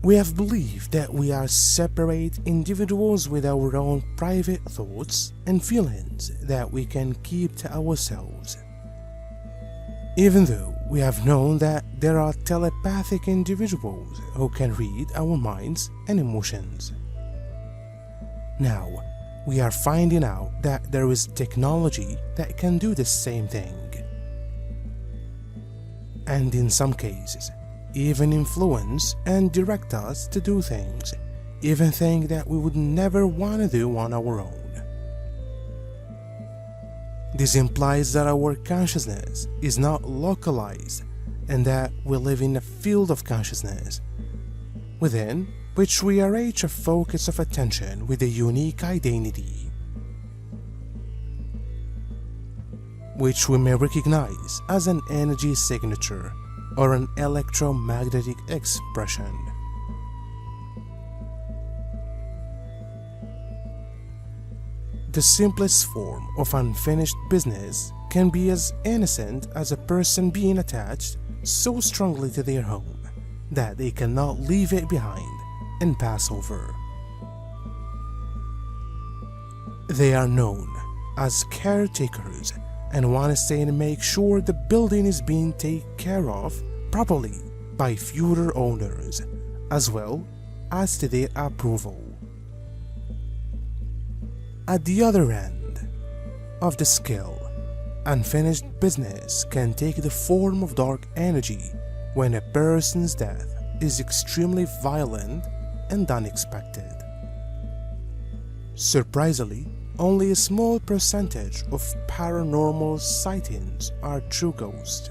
We have believed that we are separate individuals with our own private thoughts and feelings that we can keep to ourselves. Even though we have known that there are telepathic individuals who can read our minds and emotions. Now, we are finding out that there is technology that can do the same thing. And in some cases, even influence and direct us to do things, even things that we would never want to do on our own. This implies that our consciousness is not localized and that we live in a field of consciousness, within which we are each a focus of attention with a unique identity, which we may recognize as an energy signature or an electromagnetic expression. The simplest form of unfinished business can be as innocent as a person being attached so strongly to their home that they cannot leave it behind and pass over. They are known as caretakers and want to stay and make sure the building is being taken care of properly by future owners, as well as to their approval. At the other end of the scale, unfinished business can take the form of dark energy when a person's death is extremely violent and unexpected. Surprisingly, only a small percentage of paranormal sightings are true ghosts.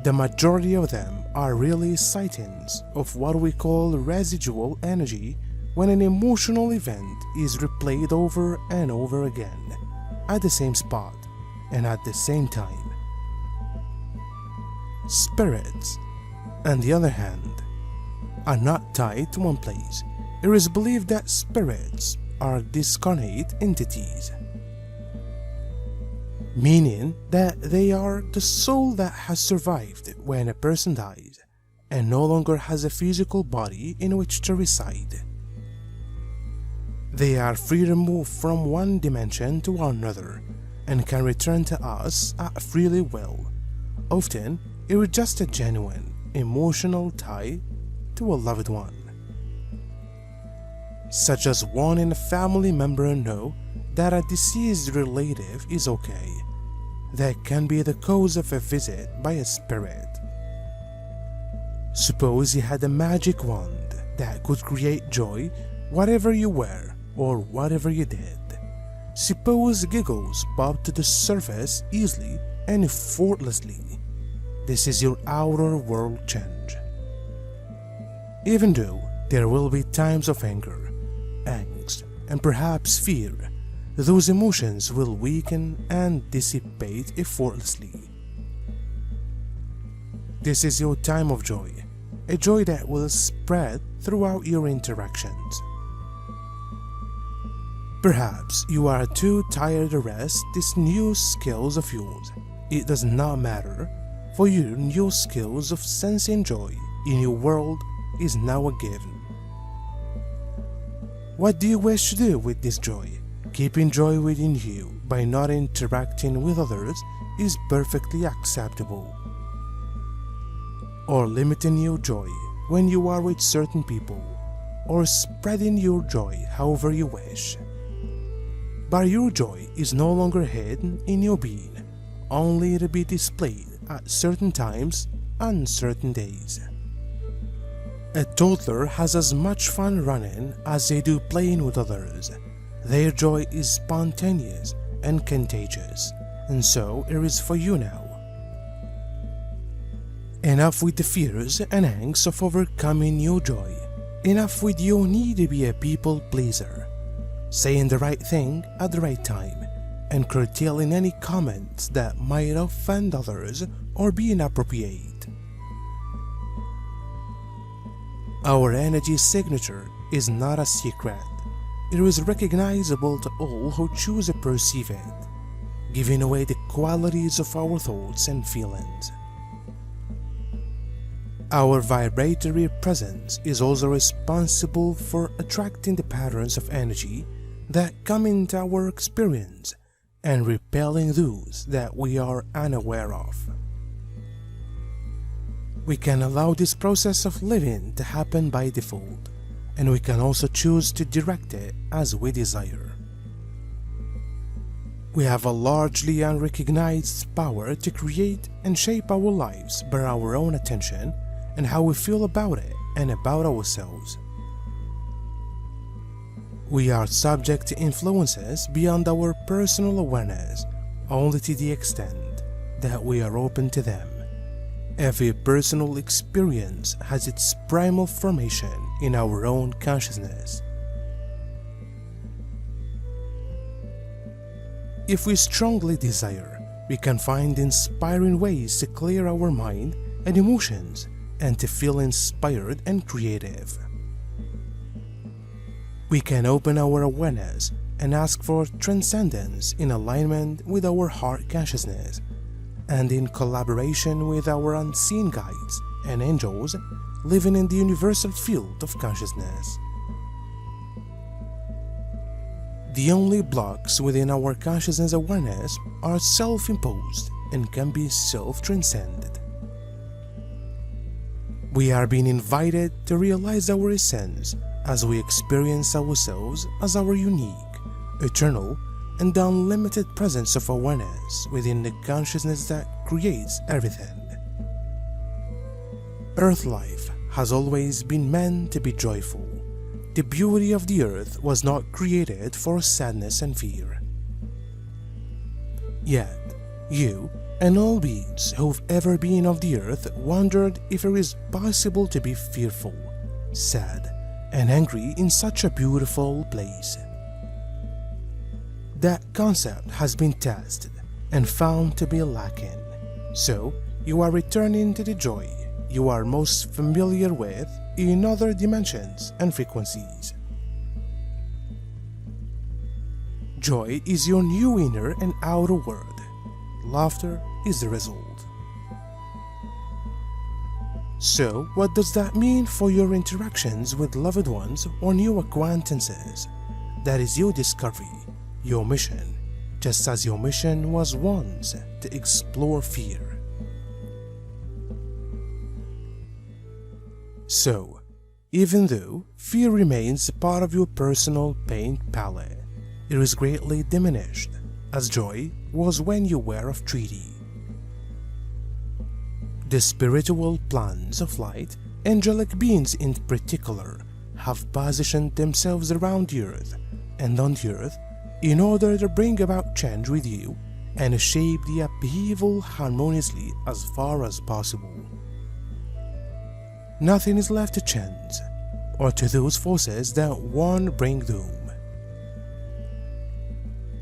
The majority of them are really sightings of what we call residual energy when an emotional event is replayed over and over again at the same spot and at the same time. Spirits, on the other hand, are not tied to one place. It is believed that spirits are discarnate entities, meaning that they are the soul that has survived when a person dies and no longer has a physical body in which to reside. They are free to move from one dimension to another and can return to us at freely will. Often, it is just a genuine, emotional tie to a loved one, such as wanting a family member to know that a deceased relative is okay. That can be the cause of a visit by a spirit. Suppose you had a magic wand that could create joy whatever you were or whatever you did. Suppose giggles popped to the surface easily and effortlessly. This is your outer world change. Even though there will be times of anger, angst, and perhaps fear, those emotions will weaken and dissipate effortlessly. This is your time of joy, a joy that will spread throughout your interactions. Perhaps you are too tired to rest these new skills of yours. It does not matter, for your new skills of sensing joy in your world is now a given. What do you wish to do with this joy? Keeping joy within you by not interacting with others is perfectly acceptable. Or limiting your joy when you are with certain people, or spreading your joy however you wish. But your joy is no longer hidden in your being, only to be displayed at certain times and certain days. A toddler has as much fun running as they do playing with others. Their joy is spontaneous and contagious, and so it is for you now. Enough with the fears and angst of overcoming your joy. Enough with your need to be a people pleaser, saying the right thing at the right time, and curtailing any comments that might offend others or be inappropriate. Our energy signature is not a secret. It is recognizable to all who choose to perceive it, giving away the qualities of our thoughts and feelings. Our vibratory presence is also responsible for attracting the patterns of energy that come into our experience and repelling those that we are unaware of. We can allow this process of living to happen by default, and we can also choose to direct it as we desire. We have a largely unrecognized power to create and shape our lives by our own attention and how we feel about it and about ourselves. We are subject to influences beyond our personal awareness only to the extent that we are open to them. Every personal experience has its primal formation in our own consciousness. If we strongly desire, we can find inspiring ways to clear our mind and emotions and to feel inspired and creative. We can open our awareness and ask for transcendence in alignment with our heart consciousness and in collaboration with our unseen guides and angels living in the universal field of consciousness. The only blocks within our consciousness awareness are self-imposed and can be self-transcended. We are being invited to realize our essence as we experience ourselves as our unique, eternal, and unlimited presence of awareness within the consciousness that creates everything. Earth life has always been meant to be joyful. The beauty of the earth was not created for sadness and fear. Yet, you and all beings who've ever been of the earth wondered if it is possible to be fearful, sad, and angry in such a beautiful place. That concept has been tested and found to be lacking, so you are returning to the joy you are most familiar with in other dimensions and frequencies. Joy is your new inner and outer world. Laughter is the result. So, what does that mean for your interactions with loved ones or new acquaintances? That is your discovery, your mission, just as your mission was once to explore fear. So, even though fear remains part of your personal paint palette, it is greatly diminished, as joy was when you were of treaty. The spiritual plans of light, angelic beings in particular, have positioned themselves around the earth and on the earth in order to bring about change with you and shape the upheaval harmoniously as far as possible. Nothing is left to chance or to those forces that want to bring doom.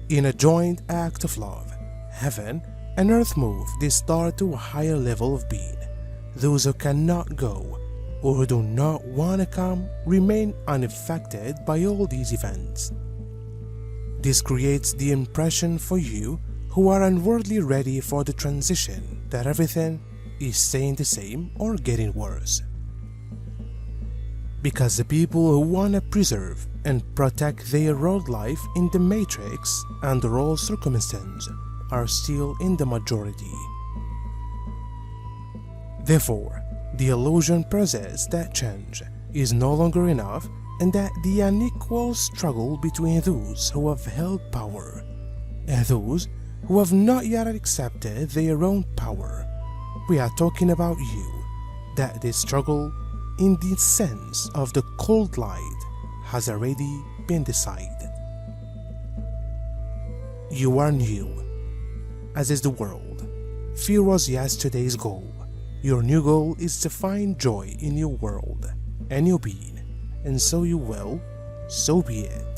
In a joint act of love, heaven and earth move this star to a higher level of being. Those who cannot go or who do not want to come remain unaffected by all these events. This creates the impression for you who are unworldly ready for the transition that everything is staying the same or getting worse. Because the people who want to preserve and protect their world life in the matrix under all circumstances are still in the majority. Therefore, the illusion persists that change is no longer enough and that the unequal struggle between those who have held power and those who have not yet accepted their own power, we are talking about you, that this struggle in the sense of the cold light has already been decided. You are new, as is the world. Fear was yesterday's goal. Your new goal is to find joy in your world and your being, and so you will, so be it.